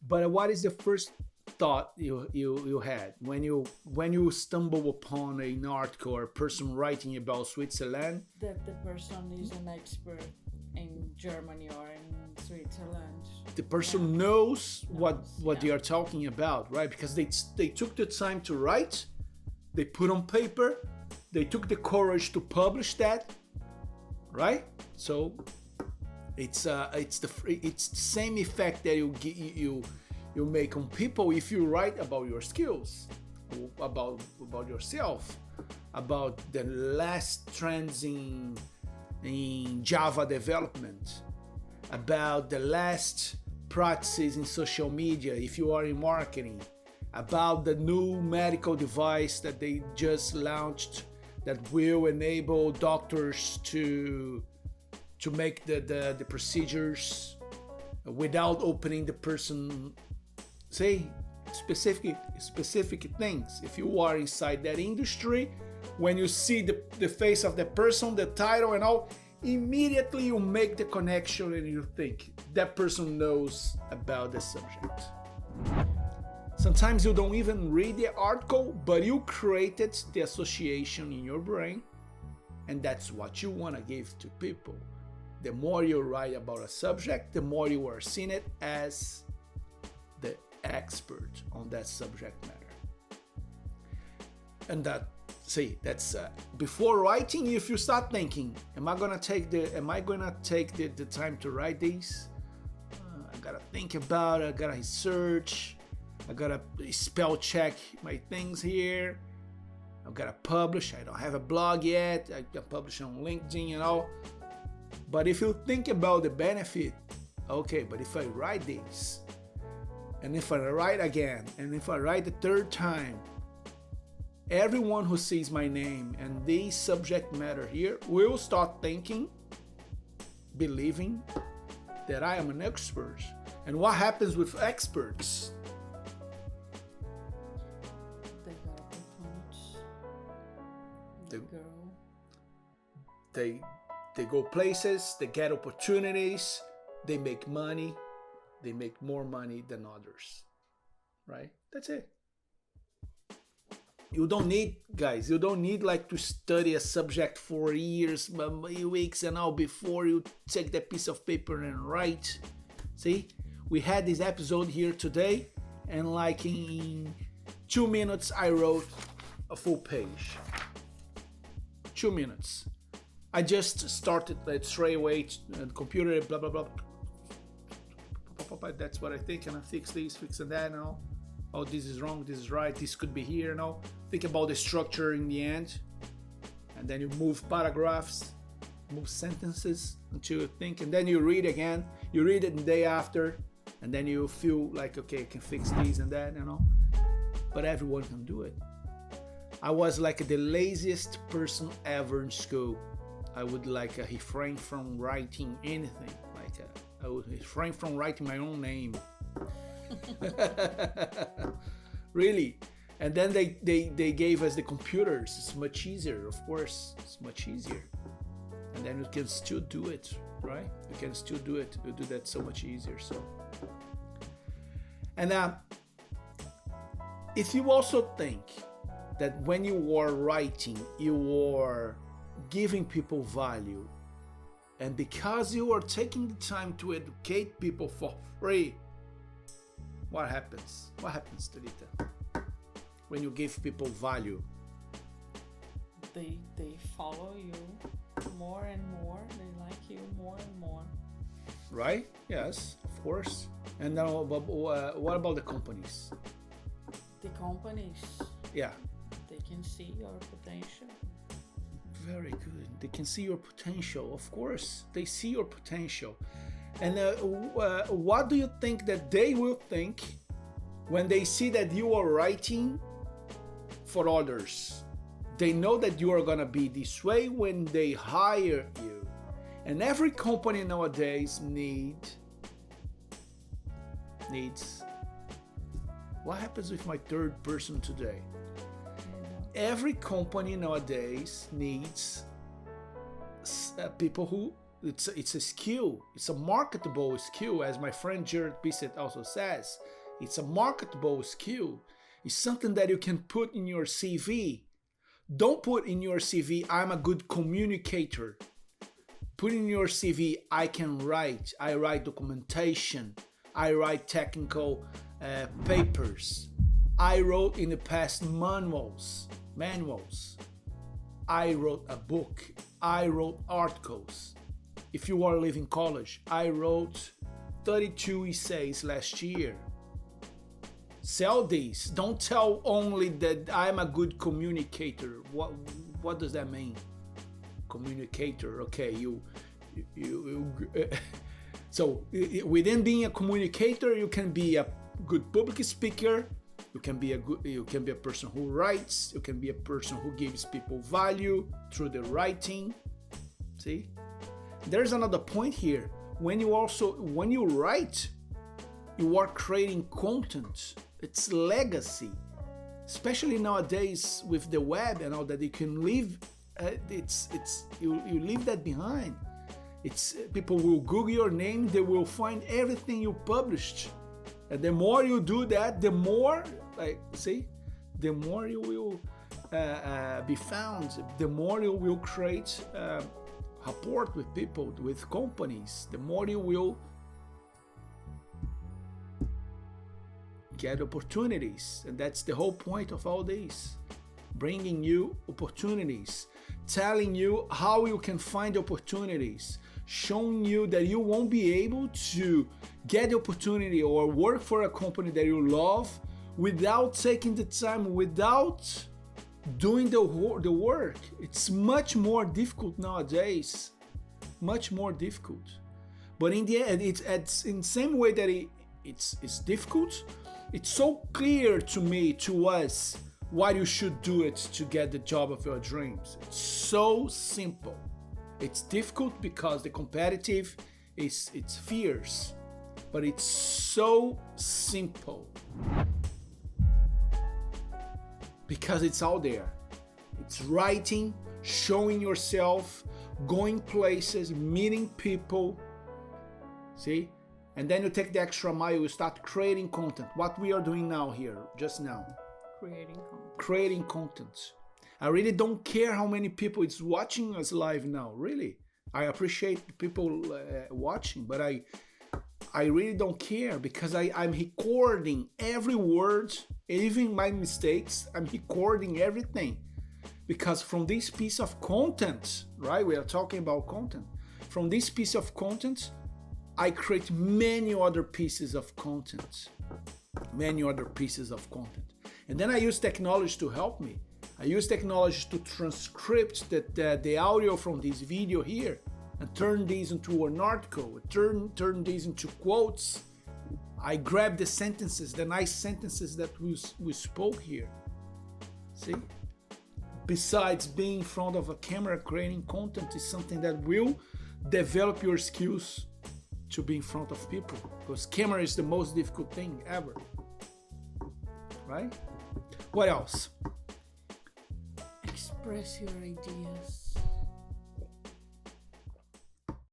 But what is the first thought you had when you stumble upon an article or a person writing about Switzerland? That the person is an expert in Germany or in Switzerland. The person knows what they are talking about, right? Because they took the time to write, they put on paper, they took the courage to publish that, right? So it's the same effect that you make on people if you write about your skills, about yourself, about the last trends in Java development, about the last practices in social media if you are in marketing, about the new medical device that they just launched that will enable doctors to make the procedures without opening the person, say specific things. If you are inside that industry, when you see the face of the person, the title and all, immediately you make the connection and you think that person knows about the subject. Sometimes you don't even read the article, but you created the association in your brain, and that's what you want to give to people. The more you write about a subject, the more you are seeing it as the expert on that subject matter. And that's before writing. If you start thinking, am I gonna take the time to write these? I gotta think about it. I gotta research. I gotta spell check my things here. I gotta publish. I don't have a blog yet. I can publish on LinkedIn, you know. But if you think about the benefit, okay, but if I write this, and if I write again, and if I write the third time, everyone who sees my name and this subject matter here will start thinking, believing that I am an expert. And what happens with experts? They got opportunities. They go places, they get opportunities, they make money, they make more money than others, right? That's it. You don't need like to study a subject for years, weeks and all before you take that piece of paper and write. See, we had this episode here today, and like in 2 minutes I wrote a full page. 2 minutes. I just started straight away the computer, blah blah blah. That's what I think, and I fix this, fix that, and all. Oh, this is wrong, this is right, this could be here, and all. Think about the structure in the end, and then you move paragraphs, move sentences until you think, and then you read again. You read it the day after, and then you feel like, okay, I can fix this and that, and all. But everyone can do it. I was like the laziest person ever in school. I would refrain from writing anything. I would refrain from writing my own name. Really. And then they gave us the computers. It's much easier, of course. It's much easier. And then you can still do it, right? You can still do it. You do that so much easier. So, and if you also think that when you are writing, you are giving people value, and because you are taking the time to educate people for free, what happens? What happens, Thalita? When you give people value? They follow you more and more. They like you more and more. Right? Yes, of course. And now, what about the companies? The companies. Yeah. They can see your potential. Very good. They can see your potential. Of course, they see your potential. And what do you think that they will think when they see that you are writing for others? They know that you are gonna be this way when they hire you. And every company nowadays needs. What happens with my third person today? Every company nowadays needs people who It's a skill. It's a marketable skill, as my friend Jared Bissett also says. It's a marketable skill. It's something that you can put in your CV. Don't put in your CV, I'm a good communicator. Put in your CV, I can write. I write documentation. I write technical papers. I wrote in the past manuals. I wrote a book. I wrote articles. If you are leaving college, I wrote 32 essays last year. Sell these. Don't tell only that I'm a good communicator. What does that mean? Communicator. Okay, so within being a communicator, you can be a good public speaker. You can be a person who writes. You can be a person who gives people value through the writing. See? There's another point here. When you write, you are creating content. It's legacy, especially nowadays with the web and all that. You can leave. You leave that behind. It's people will Google your name. They will find everything you published, and the more you do that, the more the more you will be found. The more you will create rapport with people, with companies. The more you will get opportunities, and that's the whole point of all this, bringing you opportunities, telling you how you can find opportunities, showing you that you won't be able to get the opportunity or work for a company that you love without taking the time, without doing the work. It's much more difficult nowadays, much more difficult. But in the end, it's in the same way that it's difficult. It's so clear to us, why you should do it to get the job of your dreams. It's so simple. It's difficult because the competitive it's fierce, but it's so simple because it's out there. It's writing, showing yourself, going places, meeting people. See? And then you take the extra mile, you start creating content. What we are doing now here, just now. Creating content. I really don't care how many people is watching us live now, really. I appreciate people watching, but I really don't care because I'm recording every word, even my mistakes. I'm recording everything. Because from this piece of content, right? We are talking about content. From this piece of content, I create many other pieces of content. And then I use technology to help me. I use technology to transcript the audio from this video here and turn these into an article, turn these into quotes. I grab the sentences, the nice sentences that we spoke here. See? Besides being in front of a camera, creating content is something that will develop your skills to be in front of people, because camera is the most difficult thing ever, right? What else? Express your ideas.